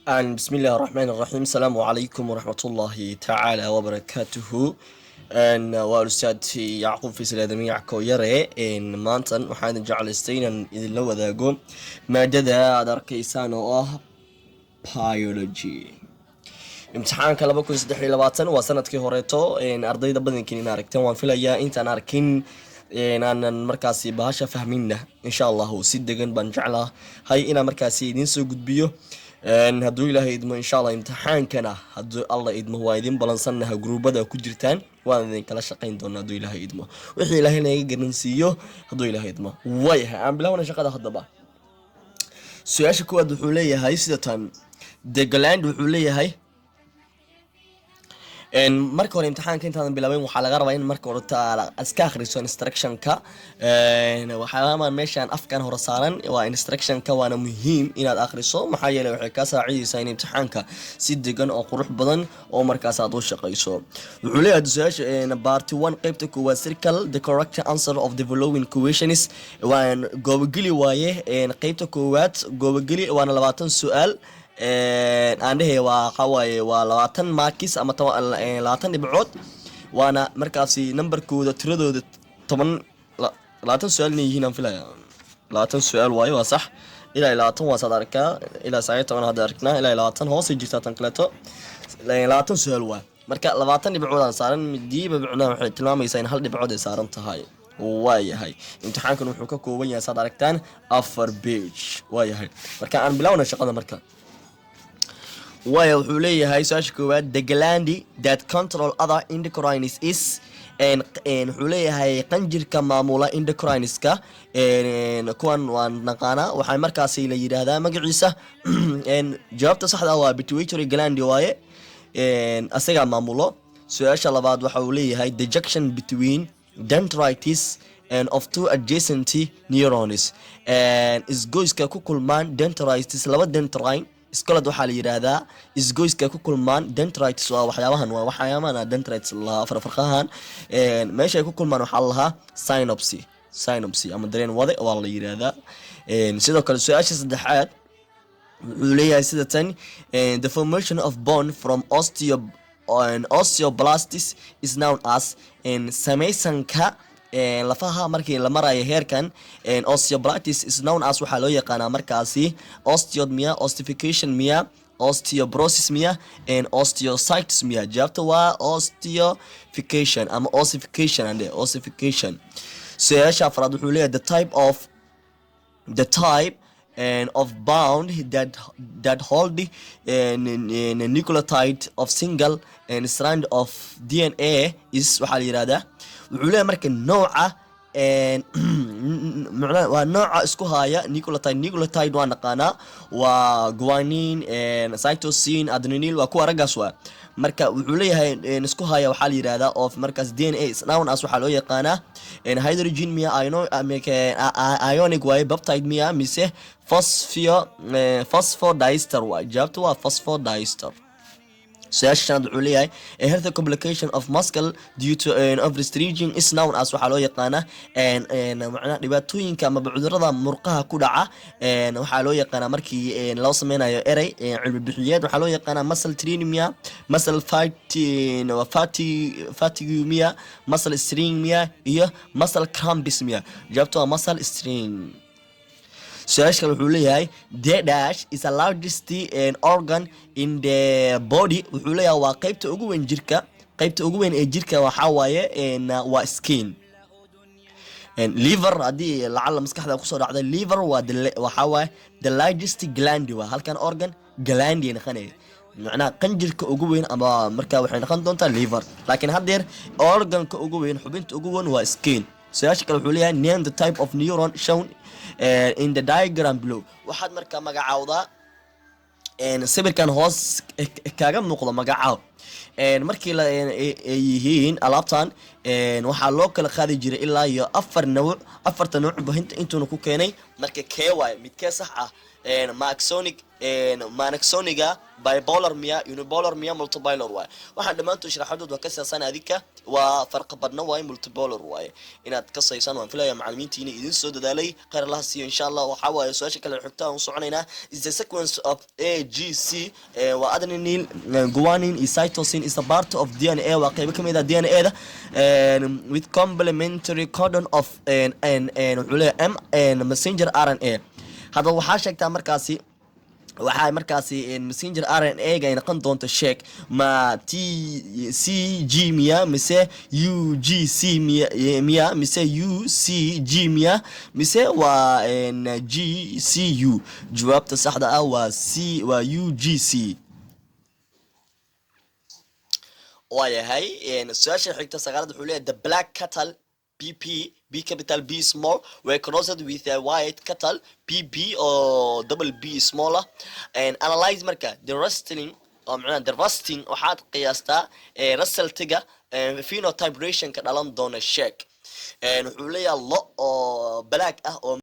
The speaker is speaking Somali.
بسم الله الرحمن الرحيم. السلام عليكم ورحمة الله تعالى وبركاته. والأستاذ يعقوب في الآدمي يعكو يرى إن مانتن وحان جعل استينا إذن لو ذاقو مادة دركيسان biology imtixaanka 2023 waa sanadkii horeeto ardayda badankiin in aragteen waan filayaa intaan arkin aanan markaasi bahasha fahminna insha Allah si degan baan jeclahay inaan markaasi idin soo gudbiyo hadduu ilaahay idmo insha Allah imtixaankana hadduu Allah idmo waa idin balansannaha gruubada ku jirtaan waan idin kala shaqayn doonaa hadduu ilaahay idmo wixii ilaahay naga garansiiyo hadduu ilaahay idmo waayahay aan bilaawna shaqada haddaba su'aasha koowaad wuxuu leeyahay sida tan the gland wuxuu leeyahay marka hore imtixaanka intaadan bilaabin waxaa laga rabaa in marka hore iska akhriso instructionka waxaa meeshaan afkan hore saaran waa instructionka waana muhiim inaad akhriso maxaa yeelay waxay ka saacidaysaa in imtixaanka si degan oo qurux badan oo markaas aad u shaqayso wuxuu leeyahay su'aasha part 1 qaybta koowaad circle the correct answer of the following questions waan goobageli waaye qaybta koowaad goobageli waana 20 su'aal aan dhahay waa 20 markis ama 20 dhibcood waana markaasi numberkooda tiradooda 20 su'aal yihiin aan filayaa 20 su'aal waayo waa sax ilaa 20 waa saad arkaa ilaa 19 hadda arknaa ilaa 20 hoos jirta tan kaleeto 20 su'aal waa marka 20 dhibcood aan saaran midiiba bicnaa waxay tilmaamaysaa in hal dhibcood ay saaran tahay waayahay imtixaankan wuxuu ka kooban yahay saad aragtaan 4 page waayahay marka aan bilaawna shaqada marka wuxuu leeyahay su'aasha koowaad the gland that control other endocrines is wuxuu leeyahay qanjirka maamula endocrineska kuwan waan naqaana waxay markaasi la yiraahdaa magaciisa jawaabta saxda waa pituitary gland waaye asaga maamulo su'aasha labaad waxa uu leeyahay the junction between dendrites and of two adjacent neurons isgoyska ku kulmaan dendrites laba dendrine iskolad waxaa la yiraahdaa isgoyska ku kulmaan dendrites waa waxyaabahan dendrites la farqahan meesha ay ku kulmaan waxa la synapse ama dareen wade waa la yiraahdaa sidoo kale su'aasha saddexaad wuxuu leeyahay sida tan the formation of bone from osteoblasts is known as samaysanka lafaha markii la marayo heerkan osteoblasts is known as waxaa loo yaqaanaa markaasi osteofication osteoporosis osteocytes jawaabta waa osteofication ama ossification su'aasha afraad wuxuu leeyahay the type of bond that hold nucleotide of single strand of DNA is waxaa la yiraahdaa wuxuu leeyahay marka nooca waa nooca isku haya nucleotide waa naqaanaa waa guanine cytosine adenine waa kuwa raggaas waa marka wuxuu leeyahay isku haya waxaa la yiraahdaa of markaas DNA is known as waxaa loo yaqaanaa hydrogen ionic waaye peptide mise phosphodiester waa jawaabta waa phosphodiester su'aashan wuxuu leeyahay a health complication of muscle due to overstretching is known as waxaa loo yaqaanaa macnaha dhibaatooyinka ama cudurrada murqaha ku dhaca waxaa loo yaqaanaa markii loo sameynayo erey cilmi bixiyeed waxaa loo yaqaanaa muscle trinemia muscle fatigue muscle strain iyo muscle cramps jawaabta waa muscle strain su'aashka wuxuu leeyahay the dash is the largest organ in the body wuxuu leeyahay waa qaybta ugu weyn ee jirka waxaa waaye waa skin liver haddii lacala maskaxda kusoo dhacday liver waxaa waaye the largest gland waa halkan organ gland ay noqonaya macnaha qanjirka ugu weyn ama markaa waxay noqon doontaa liver laakiin haddeer organka ugu weyn xubinta ugu weyn waa skin su'aasha kale wuxuu leeyahay name the type of neuron shown in the diagram below waxaad markaa magacaawdaa sawirkan hoos kaaga muuqdo magacaaw markii la yihiin alaabtan waxaa loo kala qaadi jiray ilaa iyo afarta nooc intuuna ku keenay marka kee waaye midkee sax ah maxoniga bipolar miya unipolar miya multipolar waaye waxaan dhammaantood sharaxadood waa ka saabsan adika waa farqa badna waaye multipolar waaye inaad ka saysaan waan filayaa macallimiinta inay idin soo dadaalay khayr Allah siiyo insha Allah waxa waaye su'aasha kale xigta aan soconaynaa is the sequence of AGC waa adenine guanine is cytosine is a part of DNA waa qayb kamid ah DNA da with complementary codon of M and messenger RNA hada waxa sheegtaa markaasi waxay markaasi messenger RNA ga ay noqon doonto sheeg ma TCG miya mise UGC miya mise UCG miya mise waa GCU jawaabta saxda ah waa UGC waayahay su'aasha xigta sagaalaad wuxuu leeyahay the black cattle B capital B small were crossed with a white cattle PP or double B smaller and analyze marka the rusting or the rusting waxaad qiyaastaa resultiga phenotype ratio ka dhalan doona sheeg wuxuu leeyahay lo oo black ah oo